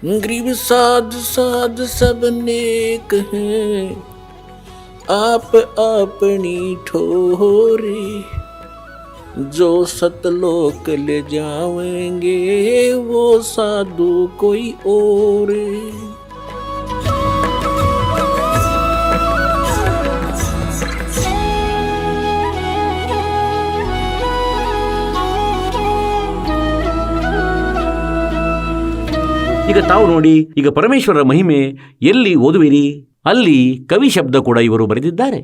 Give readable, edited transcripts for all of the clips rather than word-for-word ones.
गरीब साध साध सब नेक हैं, आप अपनी ठोरी, जो सतलोक ले जावेंगे वो साधु कोई और। ಈಗ ತಾವು ನೋಡಿ, ಈಗ ಪರಮೇಶ್ವರರ ಮಹಿಮೆ ಎಲ್ಲಿ ಓದುವಿರಿ ಅಲ್ಲಿ ಕವಿ ಶಬ್ದ ಕೂಡ ಇವರು ಬರೆದಿದ್ದಾರೆ.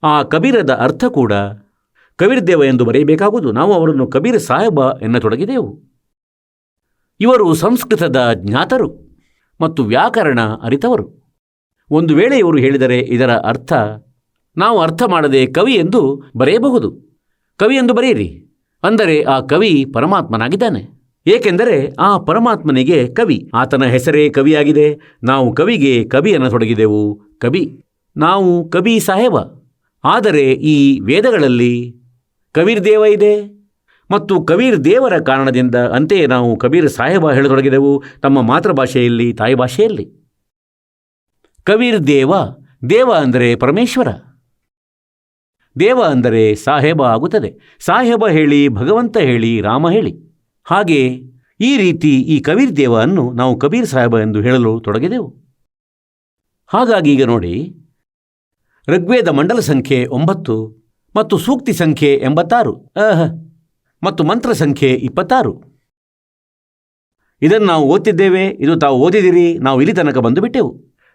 ಆ ಕಬೀರದ ಅರ್ಥ ಕೂಡ ಕಬೀರ್ ದೇವ ಎಂದು ಬರೆಯಬೇಕಾಗುವುದು. ನಾವು ಅವರನ್ನು ಕಬೀರ್ ಸಾಹೇಬ ಎನ್ನತೊಡಗಿದೆವು. ಇವರು ಸಂಸ್ಕೃತದ ಜ್ಞಾತರು ಮತ್ತು ವ್ಯಾಕರಣ ಅರಿತವರು. ಒಂದು ವೇಳೆ ಇವರು ಹೇಳಿದರೆ ಇದರ ಅರ್ಥ ನಾವು ಅರ್ಥ ಮಾಡದೆ ಕವಿ ಎಂದು ಬರೆಯಬಹುದು. ಕವಿ ಎಂದು ಬರೆಯಿರಿ ಅಂದರೆ ಆ ಕವಿ ಪರಮಾತ್ಮನಾಗಿದ್ದಾನೆ. ಏಕೆಂದರೆ ಆ ಪರಮಾತ್ಮನಿಗೆ ಕವಿ, ಆತನ ಹೆಸರೇ ಕವಿಯಾಗಿದೆ. ನಾವು ಕವಿಗೆ ಕವಿ ಅನ್ನತೊಡಗಿದೆವು. ಕವಿ, ನಾವು ಕಬಿ ಸಾಹೇಬ. ಆದರೆ ಈ ವೇದಗಳಲ್ಲಿ ಕಬೀರ್ ದೇವ ಇದೆ ಮತ್ತು ಕಬೀರ್ ದೇವರ ಕಾರಣದಿಂದ ಅಂತೆಯೇ ನಾವು ಕಬೀರ್ ಸಾಹೇಬ ಹೇಳತೊಡಗಿದೆವು ತಮ್ಮ ಮಾತೃಭಾಷೆಯಲ್ಲಿ, ತಾಯಿ ಭಾಷೆಯಲ್ಲಿ. ಕಬೀರ್ ದೇವ, ದೇವ ಅಂದರೆ ಪರಮೇಶ್ವರ, ದೇವ ಅಂದರೆ ಸಾಹೇಬ ಆಗುತ್ತದೆ. ಸಾಹೇಬ ಹೇಳಿ, ಭಗವಂತ ಹೇಳಿ, ರಾಮ ಹೇಳಿ. ಹಾಗೆ ಈ ರೀತಿ ಈ ಕಬೀರ್ ದೇವ ಅನ್ನು ನಾವು ಕಬೀರ್ ಸಾಹೇಬ ಎಂದು ಹೇಳಲು ತೊಡಗಿದೆವು. ಹಾಗಾಗಿ ಈಗ ನೋಡಿ, ಋಗ್ವೇದ ಮಂಡಲ ಸಂಖ್ಯೆ 9 ಮತ್ತು ಸೂಕ್ತಿ ಸಂಖ್ಯೆ 86 ಮತ್ತು ಮಂತ್ರ ಸಂಖ್ಯೆ 26 ಇದನ್ನು ನಾವು ಓದ್ತಿದ್ದೇವೆ. ಇದು ತಾವು ಓದಿದಿರಿ. ನಾವು ಇಲ್ಲಿ ತನಕ ಬಂದು ಬಿಟ್ಟೆವು.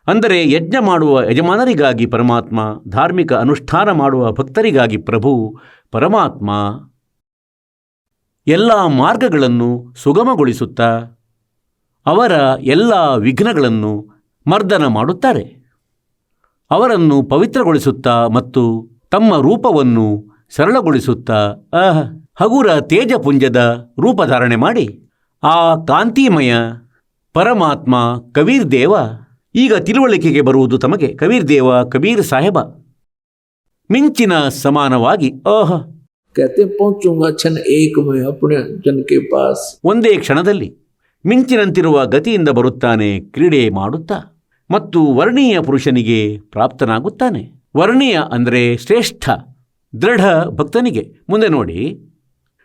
ಅಂದರೆ ಯಜ್ಞ ಮಾಡುವ ಯಜಮಾನರಿಗಾಗಿ ಪರಮಾತ್ಮ, ಧಾರ್ಮಿಕ ಅನುಷ್ಠಾನ ಮಾಡುವ ಭಕ್ತರಿಗಾಗಿ ಪ್ರಭು ಪರಮಾತ್ಮ ಎಲ್ಲ ಮಾರ್ಗಗಳನ್ನು ಸುಗಮಗೊಳಿಸುತ್ತಾ ಅವರ ಎಲ್ಲ ವಿಘ್ನಗಳನ್ನು ಮರ್ದನ ಮಾಡುತ್ತಾರೆ. ಅವರನ್ನು ಪವಿತ್ರಗೊಳಿಸುತ್ತಾ ಮತ್ತು ತಮ್ಮ ರೂಪವನ್ನು ಸರಳಗೊಳಿಸುತ್ತಾ ಹಗುರ ತೇಜಪುಂಜದ ರೂಪಧಾರಣೆ ಮಾಡಿ ಆ ಕಾಂತಿಮಯ ಪರಮಾತ್ಮ ಕಬೀರ್ ದೇವ ಈಗ ತಿಳುವಳಿಕೆಗೆ ಬರುವುದು ತಮಗೆ. ಕಬೀರ್ ದೇವ, ಕಬೀರ್ ಸಾಹೇಬ ಮಿಂಚಿನ ಸಮಾನವಾಗಿ कहते पहुंचूंगा क्षण एक में अपने जन के पास. ಒಂದೇ ಕ್ಷಣದಲ್ಲಿ ಮಿಂಚಿನಂತಿರುವ ಗತಿಯಿಂದ ಬರುತ್ತಾನೆ ಕ್ರೀಡೆ ಮಾಡುತ್ತಾ ಮತ್ತು ವರ್ಣೀಯ ಪುರುಷನಿಗೆ ಪ್ರಾಪ್ತನಾಗುತ್ತಾನೆ. ವರ್ಣೀಯ ಅಂದರೆ ಶ್ರೇಷ್ಠ ದೃಢ ಭಕ್ತನಿಗೆ. ಮುಂದೆ ನೋಡಿ,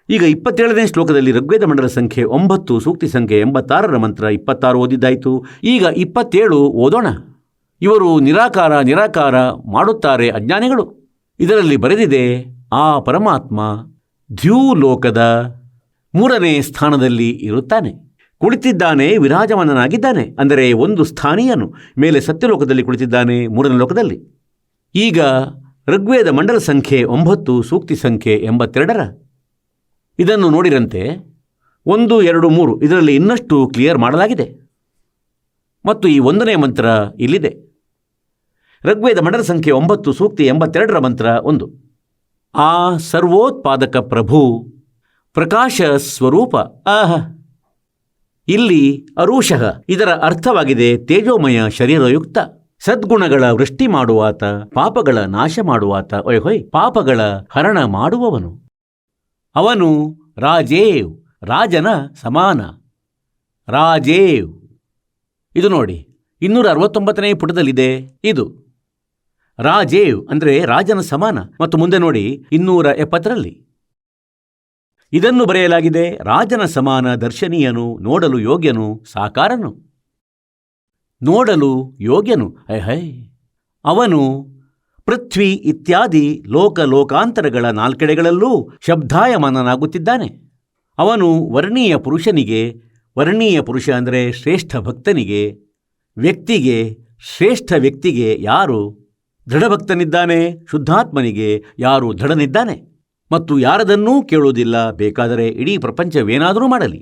ಈಗ 27ನೇ ಶ್ಲೋಕದಲ್ಲಿ ಋಗ್ವೇದ ಮಂಡಲ ಸಂಖ್ಯೆ 9 ಸೂಕ್ತಿ ಸಂಖ್ಯೆ 86ರ ಮಂತ್ರ 26 ಓದಿದ್ದಾಯಿತು. ಈಗ 27 ಓದೋಣ. ಇವರು ನಿರಾಕಾರ ಮಾಡುತ್ತಾರೆ ಅಜ್ಞಾನಿಗಳು. ಇದರಲ್ಲಿ ಬರೆದಿದೆ, ಆ ಪರಮಾತ್ಮ ದ್ಯೂಲೋಕದ 3ನೇ ಸ್ಥಾನದಲ್ಲಿ ಇರುತ್ತಾನೆ, ಕುಳಿತಿದ್ದಾನೆ, ವಿರಾಜಮಾನನಾಗಿದ್ದಾನೆ. ಅಂದರೆ ಒಂದು ಸ್ಥಾನೀಯನು ಮೇಲೆ ಸತ್ಯಲೋಕದಲ್ಲಿ ಕುಳಿತಿದ್ದಾನೆ, 3ನೇ ಲೋಕದಲ್ಲಿ. ಈಗ ಋಗ್ವೇದ ಮಂಡಲ ಸಂಖ್ಯೆ 9 ಸೂಕ್ತಿ ಸಂಖ್ಯೆ 82ರ ಇದನ್ನು ನೋಡಿರಂತೆ 1, 2, 3 ಇದರಲ್ಲಿ ಇನ್ನಷ್ಟು ಕ್ಲಿಯರ್ ಮಾಡಲಾಗಿದೆ. ಮತ್ತು ಈ 1ನೇ ಮಂತ್ರ ಇಲ್ಲಿದೆ. ಋಗ್ವೇದ ಮಂಡಲ ಸಂಖ್ಯೆ 9 ಸೂಕ್ತಿ 82ರ ಮಂತ್ರ 1. ಆ ಸರ್ವೋತ್ಪಾದಕ ಪ್ರಭು ಪ್ರಕಾಶ ಸ್ವರೂಪ ಇಲ್ಲಿ ಅರುಷಃ ಇದರ ಅರ್ಥವಾಗಿದೆ ತೇಜೋಮಯ ಶರೀರಯುಕ್ತ, ಸದ್ಗುಣಗಳ ವೃಷ್ಟಿ ಮಾಡುವಾತ, ಪಾಪಗಳ ನಾಶ ಮಾಡುವಾತ, ಪಾಪಗಳ ಹರಣ ಮಾಡುವವನು. ಅವನು ರಾಜೇವ್, ರಾಜನ ಸಮಾನ. ರಾಜೇವ್ ಇದು ನೋಡಿ 269ನೇ ಪುಟದಲ್ಲಿದೆ. ಇದು ರಾಜೇವ್ ಅಂದರೆ ರಾಜನ ಸಮಾನ. ಮತ್ತು ಮುಂದೆ ನೋಡಿ 270ರಲ್ಲಿ ಇದನ್ನು ಬರೆಯಲಾಗಿದೆ, ರಾಜನ ಸಮಾನ, ದರ್ಶನೀಯನು, ನೋಡಲು ಯೋಗ್ಯನು, ಸಾಕಾರನು. ನೋಡಲು ಯೋಗ್ಯನು, ಅವನು ಪೃಥ್ವಿ ಇತ್ಯಾದಿ ಲೋಕಾಂತರಗಳ 4 ಕಡೆಗಳಲ್ಲೂ ಶಬ್ದಾಯಮಾನನಾಗುತ್ತಿದ್ದಾನೆ. ಅವನು ವರ್ಣೀಯ ಪುರುಷನಿಗೆ, ವರ್ಣೀಯ ಪುರುಷ ಅಂದರೆ ಶ್ರೇಷ್ಠ ಭಕ್ತನಿಗೆ, ವ್ಯಕ್ತಿಗೆ, ಶ್ರೇಷ್ಠ ವ್ಯಕ್ತಿಗೆ ಯಾರು ದೃಢಭಕ್ತನಿದ್ದಾನೆ, ಶುದ್ಧಾತ್ಮನಿಗೆ ಯಾರು ದೃಢನಿದ್ದಾನೆ ಮತ್ತು ಯಾರದನ್ನೂ ಕೇಳುವುದಿಲ್ಲ, ಬೇಕಾದರೆ ಇಡೀ ಪ್ರಪಂಚವೇನಾದರೂ ಮಾಡಲಿ,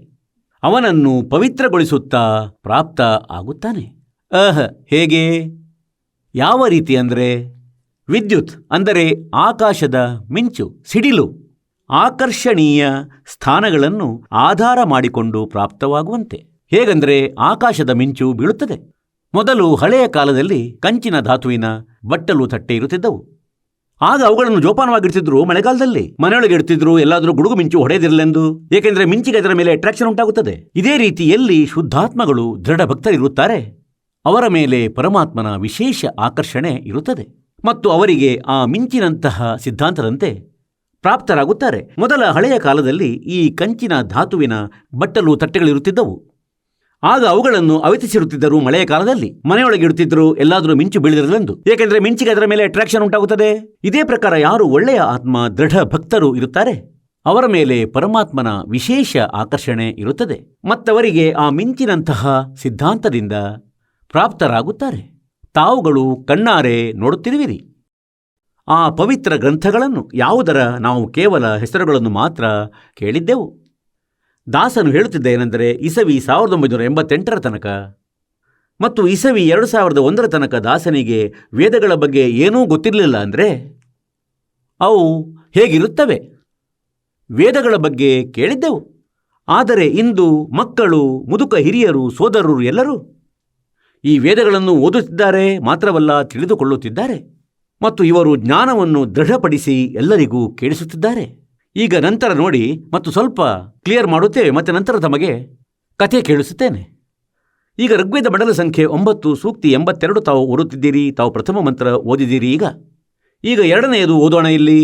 ಅವನನ್ನು ಪವಿತ್ರಗೊಳಿಸುತ್ತಾ ಪ್ರಾಪ್ತ ಆಗುತ್ತಾನೆ. ಹೇಗೆ, ಯಾವ ರೀತಿ ಅಂದರೆ ವಿದ್ಯುತ್ ಅಂದರೆ ಆಕಾಶದ ಮಿಂಚು, ಸಿಡಿಲು ಆಕರ್ಷಣೀಯ ಸ್ಥಾನಗಳನ್ನು ಆಧಾರ ಮಾಡಿಕೊಂಡು ಪ್ರಾಪ್ತವಾಗುವಂತೆ. ಹೇಗೆಂದರೆ ಆಕಾಶದ ಮಿಂಚು ಬೀಳುತ್ತದೆ. ಮೊದಲು ಹಳೆಯ ಕಾಲದಲ್ಲಿ ಕಂಚಿನ ಧಾತುವಿನ ಬಟ್ಟಲು ತಟ್ಟೆ ಇರುತ್ತಿದ್ದವು. ಆಗ ಅವುಗಳನ್ನು ಜೋಪಾನವಾಗಿಡ್ತಿದ್ರು. ಮಳೆಗಾಲದಲ್ಲಿ ಮನೆಯೊಳಗೆ ಇಡ್ತಿದ್ರು, ಎಲ್ಲಾದರೂ ಗುಡುಗು ಮಿಂಚು ಹೊಡೆದಿರಲೆಂದು. ಏಕೆಂದರೆ ಮಿಂಚಿಗೆ ಅದರ ಮೇಲೆ ಅಟ್ರಾಕ್ಷನ್ ಉಂಟಾಗುತ್ತದೆ. ಇದೇ ರೀತಿಯಲ್ಲಿ ಶುದ್ಧಾತ್ಮಗಳು ದೃಢ ಭಕ್ತರಿರುತ್ತಾರೆ. ಅವರ ಮೇಲೆ ಪರಮಾತ್ಮನ ವಿಶೇಷ ಆಕರ್ಷಣೆ ಇರುತ್ತದೆ ಮತ್ತು ಅವರಿಗೆ ಆ ಮಿಂಚಿನಂತಹ ಸಿದ್ಧಾಂತದಂತೆ ಪ್ರಾಪ್ತರಾಗುತ್ತಾರೆ. ಮೊದಲ ಹಳೆಯ ಕಾಲದಲ್ಲಿ ಈ ಕಂಚಿನ ಧಾತುವಿನ ಬಟ್ಟಲು ತಟ್ಟೆಗಳಿರುತ್ತಿದ್ದವು. ಆಗ ಅವುಗಳನ್ನು ಅವಿತಿಸಿರುತ್ತಿದ್ದರು. ಮಳೆಯ ಕಾಲದಲ್ಲಿ ಮನೆಯೊಳಗೆ ಇಡುತ್ತಿದ್ದರು, ಎಲ್ಲಾದರೂ ಮಿಂಚು ಬೀಳಿದಿರಲೆಂದು. ಏಕೆಂದರೆ ಮಿಂಚಿಗೆ ಅದರ ಮೇಲೆ ಅಟ್ರಾಕ್ಷನ್ ಉಂಟಾಗುತ್ತದೆ. ಇದೇ ಪ್ರಕಾರ ಯಾರು ಒಳ್ಳೆಯ ಆತ್ಮ ದೃಢ ಭಕ್ತರು ಇರುತ್ತಾರೆ ಅವರ ಮೇಲೆ ಪರಮಾತ್ಮನ ವಿಶೇಷ ಆಕರ್ಷಣೆ ಇರುತ್ತದೆ ಮತ್ತವರಿಗೆ ಆ ಮಿಂಚಿನಂತಹ ಸಿದ್ಧಾಂತದಿಂದ ಪ್ರಾಪ್ತರಾಗುತ್ತಾರೆ. ತಾವುಗಳು ಕಣ್ಣಾರೆ ನೋಡುತ್ತಿರುವಿರಿ. ಆ ಪವಿತ್ರ ಗ್ರಂಥಗಳನ್ನು ಯಾವುದರ ನಾವು ಕೇವಲ ಹೆಸರುಗಳನ್ನು ಮಾತ್ರ ಕೇಳಿದ್ದೆವು. ದಾಸನು ಹೇಳುತ್ತಿದ್ದ ಏನೆಂದರೆ, ಇಸವಿ 1988 ತನಕ ಮತ್ತು ಇಸವಿ 2001 ತನಕ ದಾಸನಿಗೆ ವೇದಗಳ ಬಗ್ಗೆ ಏನೂ ಗೊತ್ತಿರಲಿಲ್ಲ. ಅಂದರೆ ಅವು ಹೇಗಿರುತ್ತವೆ, ವೇದಗಳ ಬಗ್ಗೆ ಕೇಳಿದ್ದೆವು. ಆದರೆ ಇಂದು ಮಕ್ಕಳು, ಮುದುಕ ಹಿರಿಯರು, ಸೋದರರು ಎಲ್ಲರೂ ಈ ವೇದಗಳನ್ನು ಓದುತ್ತಿದ್ದಾರೆ, ಮಾತ್ರವಲ್ಲ ತಿಳಿದುಕೊಳ್ಳುತ್ತಿದ್ದಾರೆ ಮತ್ತು ಇವರು ಜ್ಞಾನವನ್ನು ದೃಢಪಡಿಸಿ ಎಲ್ಲರಿಗೂ ಕೇಳಿಸುತ್ತಿದ್ದಾರೆ. ಈಗ ನಂತರ ನೋಡಿ ಮತ್ತು ಸ್ವಲ್ಪ ಕ್ಲಿಯರ್ ಮಾಡುತ್ತೇವೆ, ಮತ್ತು ನಂತರ ತಮಗೆ ಕಥೆ ಕೇಳಿಸುತ್ತೇನೆ. ಈಗ ಋಗ್ವೇದ ಮಂಡಲ ಸಂಖ್ಯೆ 9 ಸೂಕ್ತಿ 82 ತಾವು ಓದುತ್ತಿದ್ದೀರಿ. ತಾವು ಪ್ರಥಮ ಮಂತ್ರ ಓದಿದ್ದೀರಿ. ಈಗ ಎರಡನೆಯದು ಓದೋಣ ಇಲ್ಲಿ.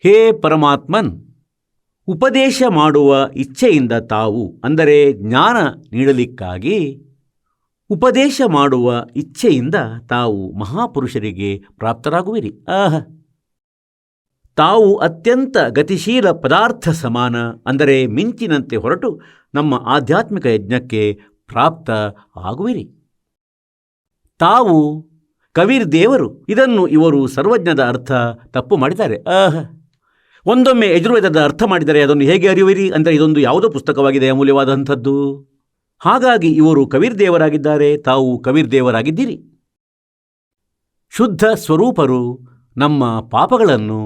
ಹೇ ಪರಮಾತ್ಮನ್, ಉಪದೇಶ ಮಾಡುವ ಇಚ್ಛೆಯಿಂದ ತಾವು, ಅಂದರೆ ಜ್ಞಾನ ನೀಡಲಿಕ್ಕಾಗಿ ಉಪದೇಶ ಮಾಡುವ ಇಚ್ಛೆಯಿಂದ ತಾವು ಮಹಾಪುರುಷರಿಗೆ ಪ್ರಾಪ್ತರಾಗುವಿರಿ. ತಾವು ಅತ್ಯಂತ ಗತಿಶೀಲ ಪದಾರ್ಥ ಸಮಾನ, ಅಂದರೆ ಮಿಂಚಿನಂತೆ ಹೊರಟು ನಮ್ಮ ಆಧ್ಯಾತ್ಮಿಕ ಯಜ್ಞಕ್ಕೆ ಪ್ರಾಪ್ತ ಆಗುವಿರಿ. ತಾವು ಕಬೀರ್ ದೇವರು. ಇದನ್ನು ಇವರು ಸರ್ವಜ್ಞದ ಅರ್ಥ ತಪ್ಪು ಮಾಡಿದ್ದಾರೆ. ಒಂದೊಮ್ಮೆ ಯಜುರ್ವೇದದ ಅರ್ಥ ಮಾಡಿದರೆ ಅದನ್ನು ಹೇಗೆ ಅರಿಯುವಿರಿ? ಅಂದರೆ ಇದೊಂದು ಯಾವುದೋ ಪುಸ್ತಕವಾಗಿದೆ, ಅಮೂಲ್ಯವಾದಂಥದ್ದು. ಹಾಗಾಗಿ ಇವರು ಕಬೀರ್ ದೇವರಾಗಿದ್ದಾರೆ, ತಾವು ಕಬೀರ್ ದೇವರಾಗಿದ್ದೀರಿ. ಶುದ್ಧ ಸ್ವರೂಪರು. ನಮ್ಮ ಪಾಪಗಳನ್ನು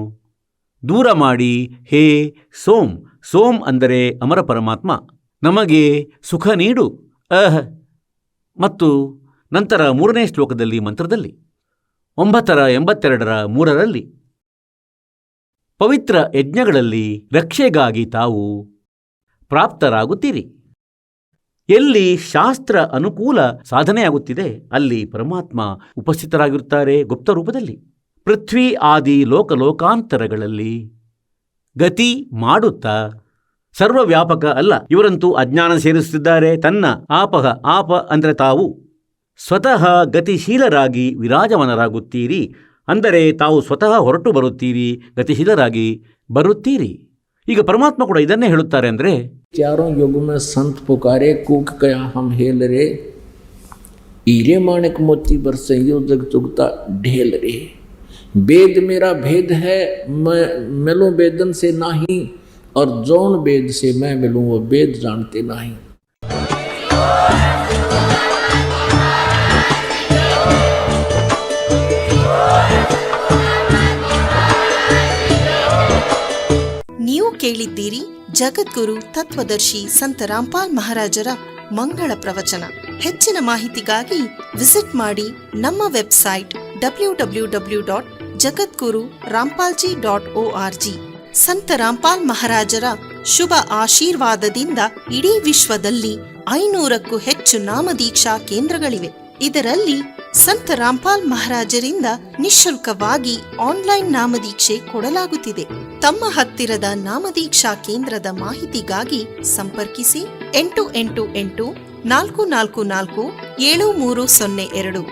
ದೂರ ಮಾಡಿ ಹೇ ಸೋಮ್, ಸೋಮ್ ಅಂದರೆ ಅಮರ ಪರಮಾತ್ಮ, ನಮಗೆ ಸುಖ ನೀಡು. ಮತ್ತು ನಂತರ 3ನೇ ಶ್ಲೋಕದಲ್ಲಿ ಮಂತ್ರದಲ್ಲಿ 9:82 ಪವಿತ್ರ ಯಜ್ಞಗಳಲ್ಲಿ ರಕ್ಷೆಗಾಗಿ ತಾವು ಪ್ರಾಪ್ತರಾಗುತ್ತೀರಿ. ಎಲ್ಲಿ ಶಾಸ್ತ್ರ ಅನುಕೂಲ ಸಾಧನೆಯಾಗುತ್ತಿದೆ ಅಲ್ಲಿ ಪರಮಾತ್ಮ ಉಪಸ್ಥಿತರಾಗಿರುತ್ತಾರೆ ಗುಪ್ತ ರೂಪದಲ್ಲಿ. ಪೃಥ್ವಿ ಆದಿ ಲೋಕಾಂತರಗಳಲ್ಲಿ ಗತಿ ಮಾಡುತ್ತಾ ಸರ್ವವ್ಯಾಪಕ ಅಲ್ಲ. ಇವರಂತೂ ಅಜ್ಞಾನ ಸೇರಿಸುತ್ತಿದ್ದಾರೆ. ತನ್ನ ಆಪ ಅಂದರೆ ತಾವು ಸ್ವತಃ ಗತಿಶೀಲರಾಗಿ ವಿರಾಜಮಾನರಾಗುತ್ತೀರಿ. ಅಂದರೆ ತಾವು ಸ್ವತಃ ಹೊರಟು ಬರುತ್ತೀರಿ, ಗತಿಶೀಲರಾಗಿ ಬರುತ್ತೀರಿ. ಈಗ ಪರಮಾತ್ಮ ಕೂಡ ಇದನ್ನೇ ಹೇಳುತ್ತಾರೆ. ಅಂದರೆ चारों युग में संत पुकारे, कूक कया हम हेल रे, हीरे माणिक मोती बरसे यो जग चुगता ढेल रे। वेद मेरा भेद है, मैं मिलूं वेदन से नहीं, और जौन वेद से मैं मिलूं वो वेद जानते नहीं। ನೀವು ಕೇಳಿದ್ದೀರಿ ಜಗದ್ಗುರು ತತ್ವದರ್ಶಿ ಸಂತ ರಾಮ್ಪಾಲ್ ಮಹಾರಾಜರ ಮಂಗಳ ಪ್ರವಚನ. ಹೆಚ್ಚಿನ ಮಾಹಿತಿಗಾಗಿ ವಿಸಿಟ್ ಮಾಡಿ ನಮ್ಮ ವೆಬ್ಸೈಟ್ www.jagadguru-rampalji.org. ಸಂತ ರಾಮ್ಪಾಲ್ ಮಹಾರಾಜರ ಶುಭ ಆಶೀರ್ವಾದದಿಂದ ಇಡೀ ವಿಶ್ವದಲ್ಲಿ 500ಕ್ಕೂ ಹೆಚ್ಚು ನಾಮದೀಕ್ಷಾ ಕೇಂದ್ರಗಳಿವೆ. ಇದರಲ್ಲಿ ಸಂತ ರಾಮ್ಪಾಲ್ ಮಹಾರಾಜರಿಂದ ನಿಶುಲ್ಕವಾಗಿ ಆನ್ಲೈನ್ ನಾಮದೀಕ್ಷೆ ಕೊಡಲಾಗುತ್ತಿದೆ. ತಮ್ಮ ಹತ್ತಿರದ ನಾಮದೀಕ್ಷಾ ಕೇಂದ್ರದ ಮಾಹಿತಿಗಾಗಿ ಸಂಪರ್ಕಿಸಿ 888 444 7302